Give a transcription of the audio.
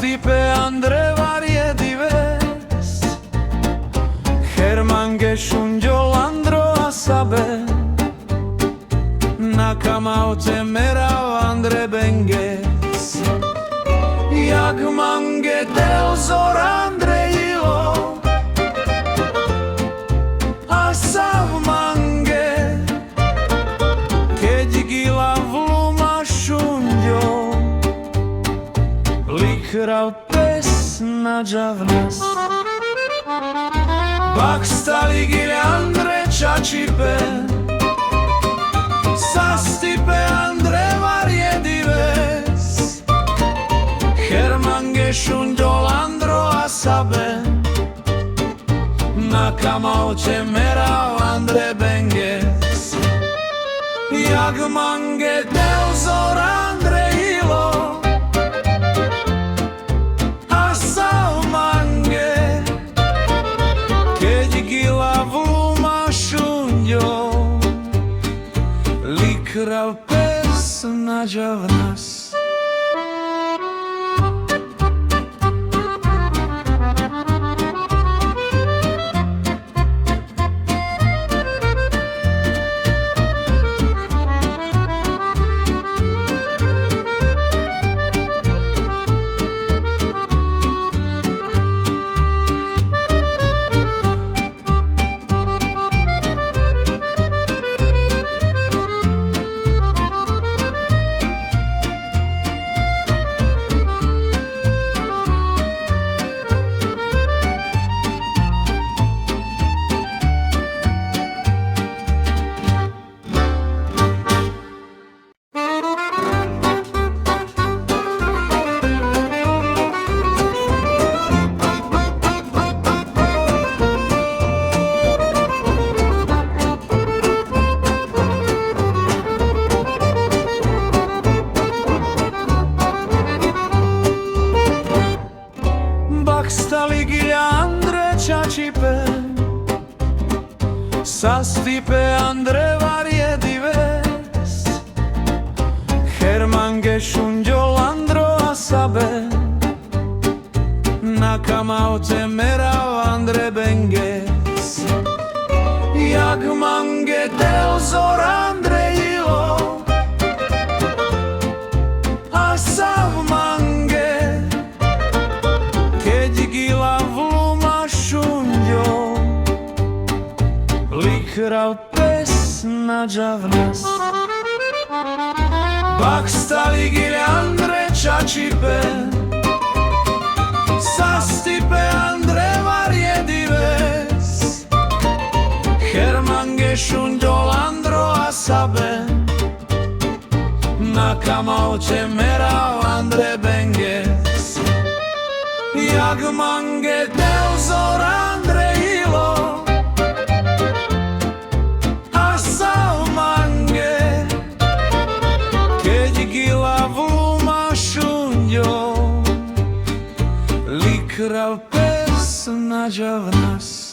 Stipe Andre Variedives, Herman Geshunjol Andro Asabe, Nakamao Temera Andre Benges, Jagmange Delzor Andre Ilo, Asav Mange, Kedigila Vluma Shunjo, Likral pes nađavnas. Bakstali Andre Čačipe, Sastipe Andre Variedives, Herman Geshunjol Andro Asabe, Nakamao Temera Andre Benges, Jagmange Delzor Andre Ilo, Asav Mange, Kedigila Vluma Shunjo, Likral pes nađavnas. Bakstali Andre Čačipe, Sastipe Andre Variedives, Herman Geshunjol Andro Asabe, Nakamao Temera Andre Benges, Jagmange Delzor Andre Ilo, Asav Mange, Kedigila Vluma Shunjo, Likral pes nađavnas. Bakstali Andre Čačipe, Sastipe Andre Variedives, Herman Geshunjol Andro Asabe, Nakamao Temera Andre Benges, Jagmange Delzor Andre Ilo, Asav Mange, Kedigila Vluma Shunjo, Likral pes nađavnas.